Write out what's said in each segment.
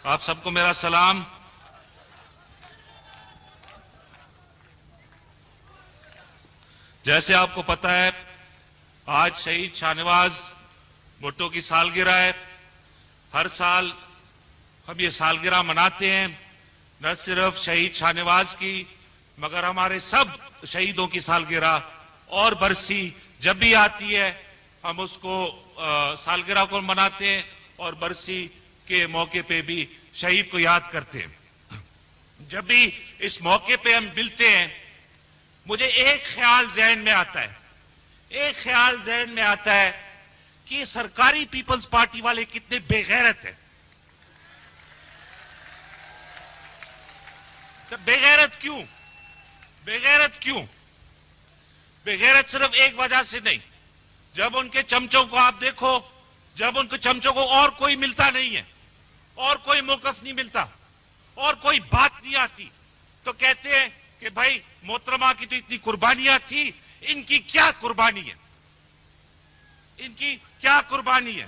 آپ سب کو میرا سلام۔ جیسے آپ کو پتہ ہے آج شہید شاہنواز بھٹو کی سالگرہ ہے۔ ہر سال ہم یہ سالگرہ مناتے ہیں، نہ صرف شہید شاہنواز کی مگر ہمارے سب شہیدوں کی سالگرہ اور برسی جب بھی آتی ہے ہم اس کو سالگرہ کو مناتے ہیں اور برسی کے موقع پہ بھی شہید کو یاد کرتے ہیں۔ جب بھی اس موقع پہ ہم ملتے ہیں مجھے ایک خیال ذہن میں آتا ہے کہ سرکاری پیپلز پارٹی والے کتنے بے غیرت ہیں۔ بے غیرت کیوں؟ بے غیرت صرف ایک وجہ سے نہیں، جب ان کے چمچوں کو آپ دیکھو، جب ان کے چمچوں کو اور کوئی ملتا نہیں ہے، اور کوئی موقف نہیں ملتا، اور کوئی بات نہیں آتی، تو کہتے ہیں کہ بھائی محترمہ کی تو اتنی قربانیاں تھی، ان کی کیا قربانی ہے؟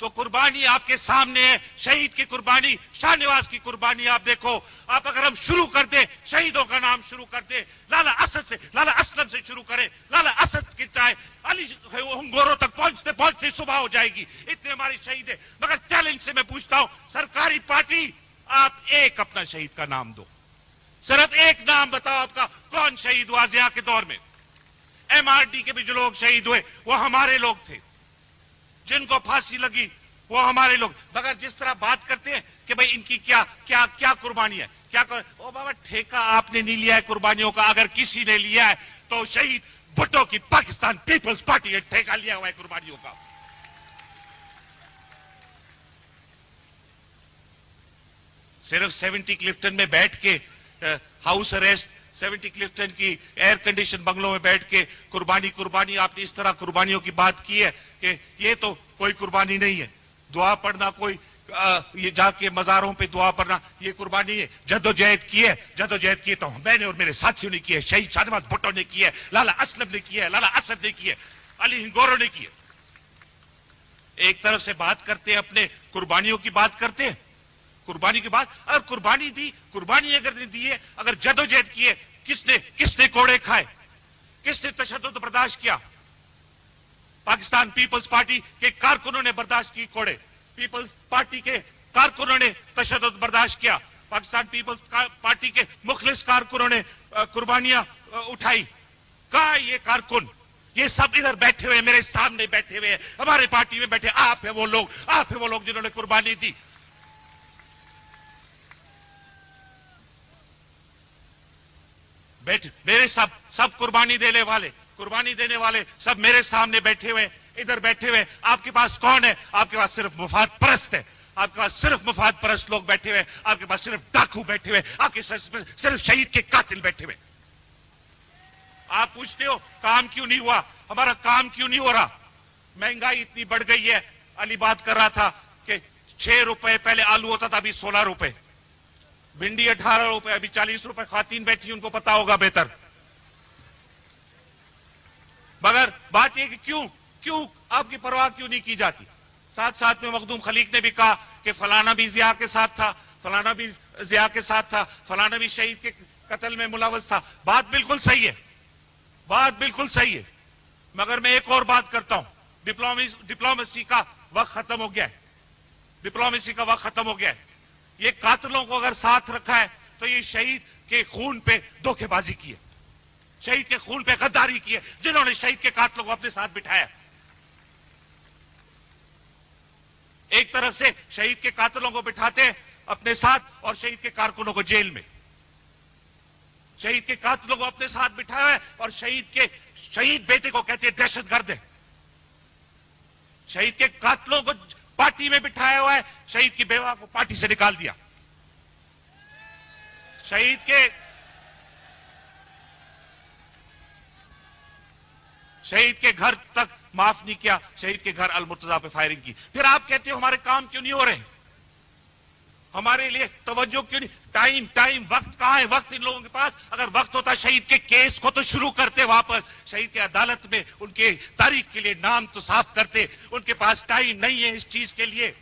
تو قربانی آپ کے سامنے ہے، شہید کی قربانی، شاہنواز کی قربانی آپ دیکھو۔ آپ اگر ہم شروع کر دیں، شہیدوں کا نام شروع کر دیں، لالا اسلم سے شروع کریں، لالا اسد کی چاہے علی ہنگوروں تک پہنچتے صبح ہو جائے گی، اتنے ہمارے شہید ہیں۔ مگر چیلنج سے میں پوچھتا ہوں، سرکاری پارٹی آپ ایک اپنا شہید کا نام دو، صرف ایک نام بتاؤ آپ کا، کون شہید ہوا ضیاء کے دور میں؟ ایم آر ڈی کے بھی جو لوگ شہید ہوئے وہ ہمارے لوگ تھے، جن کو پھانسی لگی وہ ہمارے لوگ۔ مگر جس طرح بات کرتے ہیں کہ بھئی ان کی کیا قربانی ہے، او بابا ٹھیکہ آپ نے نہیں لیا ہے قربانیوں کا، اگر کسی نے لیا ہے تو شہید بھٹو کی پاکستان پیپلز پارٹی نے ٹھیکہ لیا ہوا ہے قربانیوں کا۔ صرف 70 کلفٹن میں بیٹھ کے ہاؤس اریسٹ 70 کلفٹن کی ایئر کنڈیشن بنگلوں میں بیٹھ کے قربانی آپ نے اس طرح قربانیوں کی بات کی ہے کہ یہ تو کوئی قربانی نہیں ہے۔ دعا پڑھنا، کوئی یہ جا کے مزاروں پہ دعا پڑھنا، یہ قربانی ہے؟ جدوجہد کی ہے تو میں نے اور میرے ساتھیوں نے کی ہے، شہید شاہنواز بھٹو نے کی ہے، لالا اسلم نے کی ہے، لالا اسد نے کی ہے، علی ہنگوروں نے کی ہے۔ ایک طرف سے بات کرتے ہیں، اپنے قربانیوں کی بات کرتے ہیں، قربانی کی بات، اگر قربانی اگر نہیں دی ہے، اگر جدوجہد کی ہے، کس نے کوڑے کھائے، کس نے تشدد برداشت کیا؟ پاکستان پیپلز پارٹی کے کارکنوں نے برداشت کی کوڑے، پیپلز پارٹی کے کارکنوں نے تشدد برداشت کیا، پاکستان پیپلز پارٹی کے مخلص کارکنوں نے قربانیاں اٹھائی۔ کہاں یہ کارکن؟ یہ سب ادھر بیٹھے ہوئے، میرے سامنے بیٹھے ہوئے، ہمارے پارٹی میں بیٹھے، آپ ہیں وہ لوگ جنہوں نے قربانی دی۔ میرے سب قربانی دینے والے سب میرے سامنے بیٹھے ہوئے، ادھر بیٹھے ہوئے۔ آپ کے پاس کون ہے؟ آپ کے پاس صرف مفاد پرست ہے، آپ کے پاس صرف مفاد پرست لوگ بیٹھے ہوئے، آپ کے پاس صرف ڈاکو بیٹھے ہوئے، آپ کے صرف شہید کے قاتل بیٹھے ہوئے۔ آپ پوچھتے ہو کام کیوں نہیں ہوا؟ ہمارا کام کیوں نہیں ہو رہا؟ مہنگائی اتنی بڑھ گئی ہے، علی بات کر رہا تھا کہ 6 روپے پہلے آلو ہوتا تھا، ابھی 16 روپے، بھنڈی 18 روپے، ابھی 40 روپے۔ خواتین بیٹھی ان کو پتا ہوگا بہتر۔ مگر بات یہ کہ کیوں آپ کی پرواہ کیوں نہیں کی جاتی؟ ساتھ میں مخدوم خلیق نے بھی کہا کہ فلانا بھی ضیاء کے ساتھ تھا، فلانا بھی ضیاء کے ساتھ تھا، فلانا بھی شہید کے قتل میں ملوث تھا۔ بات بالکل صحیح ہے، مگر میں ایک اور بات کرتا ہوں، ڈپلومیسی کا وقت ختم ہو گیا ہے۔ یہ قاتلوں کو اگر ساتھ رکھا ہے تو یہ شہید کے خون پہ دھوکے بازی کی ہے، شہید کے خون پہ غداری کی ہے، جنہوں نے شہید کے قاتلوں کو اپنے ساتھ بٹھایا۔ ایک طرف سے شہید کے قاتلوں کو بٹھاتے ہیں اپنے ساتھ اور شہید کے کارکنوں کو جیل میں، شہید کے قاتلوں کو اپنے ساتھ بٹھایا ہے اور شہید بیٹے کو کہتے ہیں دہشت گرد ہے، شہید کے قاتلوں کو پارٹی میں بٹھایا ہوا ہے، شہید کی بیوہ کو پارٹی سے نکال دیا، شہید کے گھر تک معاف نہیں کیا، شہید کے گھر المرتضیٰ پہ فائرنگ کی۔ پھر آپ کہتے ہو ہمارے کام کیوں نہیں ہو رہے، ہمارے لیے توجہ کیوں نہیں؟ ٹائم وقت کہاں ہے؟ وقت ان لوگوں کے پاس، اگر وقت ہوتا شہید کے کیس کو تو شروع کرتے واپس، شہید کے عدالت میں ان کے تاریخ کے لیے نام تو صاف کرتے۔ ان کے پاس ٹائم نہیں ہے اس چیز کے لیے۔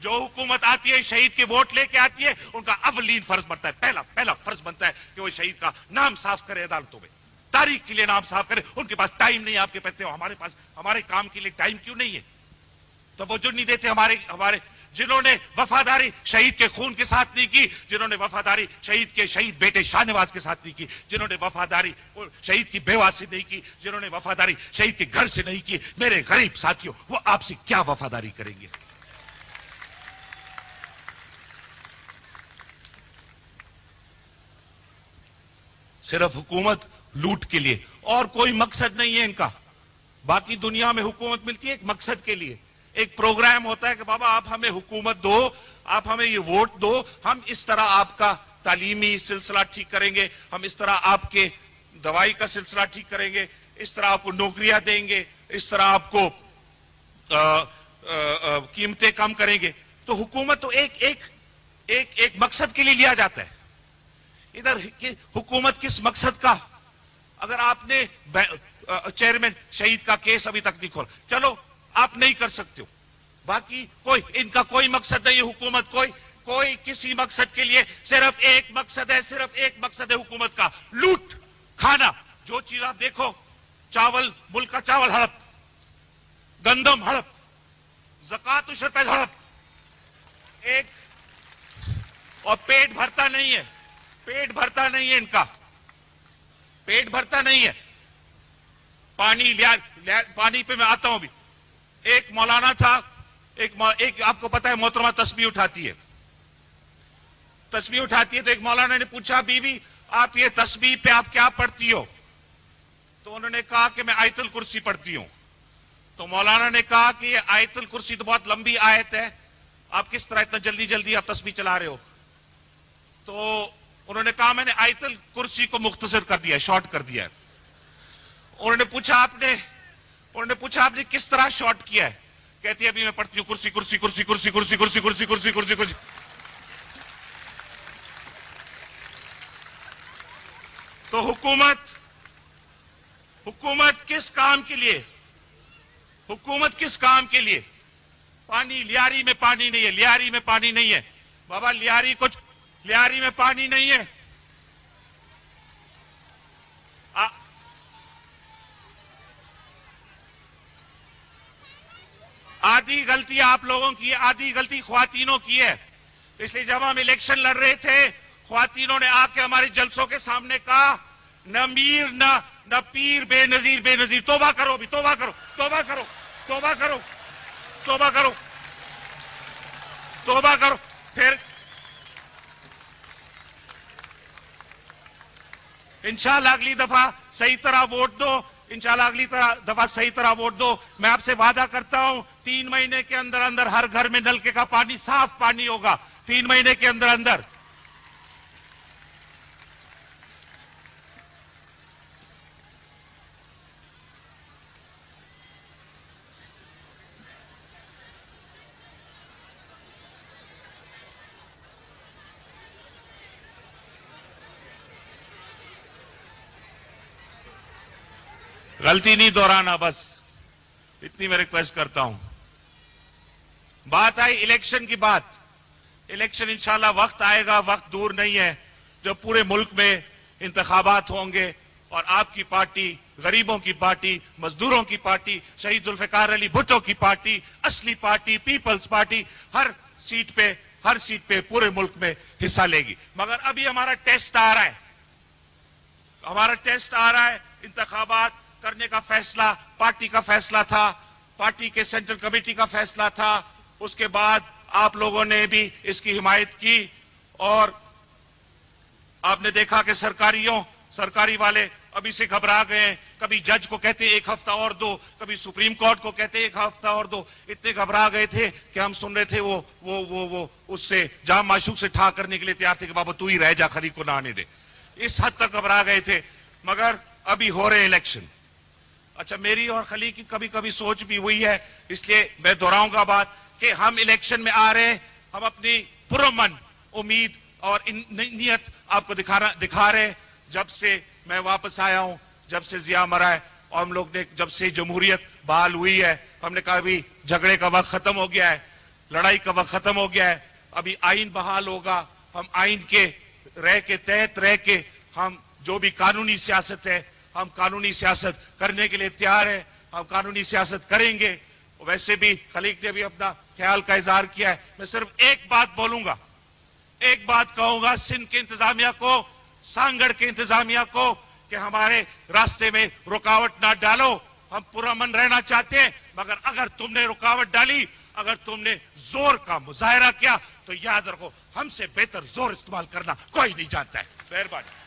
جو حکومت آتی ہے شہید کے ووٹ لے کے آتی ہے، ان کا اولین فرض بنتا ہے، پہلا فرض بنتا ہے کہ وہ شہید کا نام صاف کرے عدالتوں میں، تاریخ کے لیے نام صاف کرے. ان کے پاس ٹائم نہیں ہے، آپ کے کہتے ہو ہمارے پاس ہمارے کام کے لیے ٹائم کیوں نہیں ہے؟ توجہ نہیں دیتے ہمارے جنہوں نے وفاداری شہید کے خون کے ساتھ نہیں کی، جنہوں نے وفاداری شہید بیٹے شاہ نواز کے ساتھ نہیں کی، جنہوں نے وفاداری شہید کی بیوہ سے نہیں کی، جنہوں نے وفاداری شہید کے گھر سے نہیں کی، میرے غریب ساتھیوں وہ آپ سے کیا وفاداری کریں گے؟ صرف حکومت لوٹ کے لیے، اور کوئی مقصد نہیں ہے ان کا. باقی دنیا میں حکومت ملتی ہے ایک مقصد کے لیے، ایک پروگرام ہوتا ہے کہ بابا آپ ہمیں حکومت دو، آپ ہمیں یہ ووٹ دو، ہم اس طرح آپ کا تعلیمی سلسلہ ٹھیک کریں گے، ہم اس طرح آپ کے دوائی کا سلسلہ ٹھیک کریں گے، اس طرح آپ کو نوکریاں دیں گے، اس طرح آپ کو قیمتیں کم کریں گے. تو حکومت تو ایک مقصد کے لیے لیا جاتا ہے. ادھر حکومت کس مقصد کا؟ اگر آپ نے چیئرمین شہید کا کیس ابھی تک نہیں کھولا، چلو آپ نہیں کر سکتے ہو، باقی ان کا کوئی مقصد نہیں ہے. حکومت کوئی کسی مقصد کے لیے صرف ایک مقصد ہے حکومت کا، لوٹ کھانا. جو چیز آپ دیکھو، چاول، ملک کا چاول ہڑپ، گندم ہڑپ، زکوٰۃ عشر پہ ہڑپ، اور پیٹ بھرتا نہیں ہے ان کا، پیٹ بھرتا نہیں ہے. پانی پہ میں آتا ہوں بھی. ایک مولانا تھا، ایک آپ کو پتا ہے محترمہ تسبیح اٹھاتی ہے تو ایک مولانا نے پوچھا بیوی آپ یہ تسبیح پہ آپ کیا پڑھتی ہو؟ تو انہوں نے کہا کہ میں آیت الکرسی پڑھتی ہوں. تو مولانا نے کہا کہ یہ آیت الکرسی تو بہت لمبی آیت ہے، آپ کس طرح اتنا جلدی آپ تسبیح چلا رہے ہو؟ تو انہوں نے کہا میں نے آیت الکرسی کو مختصر کر دیا ہے، شارٹ کر دیا ہے. انہوں نے پوچھا آپ نے کس طرح شارٹ کیا ہے؟ کہتی ہے ابھی میں پڑھتی ہوں کرسی کرسی کرسی کرسی کرسی کرسی کرسی کرسی کرسی کرسی. تو حکومت کس کام کے لیے؟ پانی، لیاری میں پانی نہیں ہے، بابا لیاری میں پانی نہیں ہے. آدھی غلطی آپ لوگوں کی، آدھی غلطی خواتینوں کی ہے. اس لیے جب ہم الیکشن لڑ رہے تھے، خواتینوں نے آ کے ہمارے جلسوں کے سامنے کہا نہ میر نہ پیر، بے نظیر. توبہ کرو بھی، توبہ کرو، توبہ کرو، توبہ کرو، توبہ کرو، توبہ کرو. پھر انشاءاللہ اگلی دفعہ صحیح طرح ووٹ دو، میں آپ سے وعدہ کرتا ہوں 3 مہینے کے اندر ہر گھر میں نلکے کا پانی، صاف پانی ہوگا 3 مہینے کے اندر. غلطی نہیں دہرانا، بس اتنی میں ریکویسٹ کرتا ہوں. بات آئی الیکشن کی بات. الیکشن انشاءاللہ وقت آئے گا، وقت دور نہیں ہے جب پورے ملک میں انتخابات ہوں گے اور آپ کی پارٹی، غریبوں کی پارٹی، مزدوروں کی پارٹی، شہید ذوالفقار علی بھٹو کی پارٹی، اصلی پارٹی پیپلز پارٹی ہر سیٹ پہ پورے ملک میں حصہ لے گی. مگر ابھی ہمارا ٹیسٹ آ رہا ہے. انتخابات کرنے کا فیصلہ پارٹی کا فیصلہ تھا، پارٹی کے سینٹرل کمیٹی کا فیصلہ تھا. اس کے بعد آپ لوگوں نے بھی اس کی حمایت کی اور آپ نے دیکھا کہ سرکاری والے ابھی سے گھبرا گئے ہیں. کبھی جج کو کہتے 1 ہفتہ اور دو، کبھی سپریم کورٹ کو کہتے 1 ہفتہ اور دو. اتنے گھبرا گئے تھے کہ ہم سن رہے تھے وہ اس سے جام معشوق سے ٹھا کرنے کے لیے تیار تھے کہ بابا تو ہی رہ جا، خری کو نہ آنے دے. اس حد تک گھبرا گئے تھے. مگر ابھی ہو رہے الیکشن. اچھا میری اور خلی کی کبھی سوچ بھی ہوئی ہے، اس لیے میں دہراؤں گا بات کہ ہم الیکشن میں آ رہے ہیں، ہم اپنی پرامن امید اور نیت آپ کو دکھا رہے. جب سے میں واپس آیا ہوں، جب سے ضیاء مرا ہے اور ہم لوگ نے جب سے جمہوریت بحال ہوئی ہے، ہم نے کہا بھی جھگڑے کا وقت ختم ہو گیا ہے، لڑائی کا وقت ختم ہو گیا ہے. ابھی آئین بحال ہوگا. ہم آئین کے تحت رہ کے ہم جو بھی قانونی سیاست ہے ہم قانونی سیاست کرنے کے لیے تیار ہیں. ہم قانونی سیاست کریں گے. ویسے بھی خلیق نے بھی اپنا خیال کا اظہار کیا ہے. میں صرف ایک بات بولوں گا, ایک بات کہوں گا سندھ کے انتظامیہ کو, سانگڑ کے انتظامیہ کو, کہ ہمارے راستے میں رکاوٹ نہ ڈالو. ہم پرامن رہنا چاہتے ہیں, مگر اگر تم نے رکاوٹ ڈالی, اگر تم نے زور کا مظاہرہ کیا, تو یاد رکھو ہم سے بہتر زور استعمال کرنا کوئی نہیں جانتا ہے. مہربانی.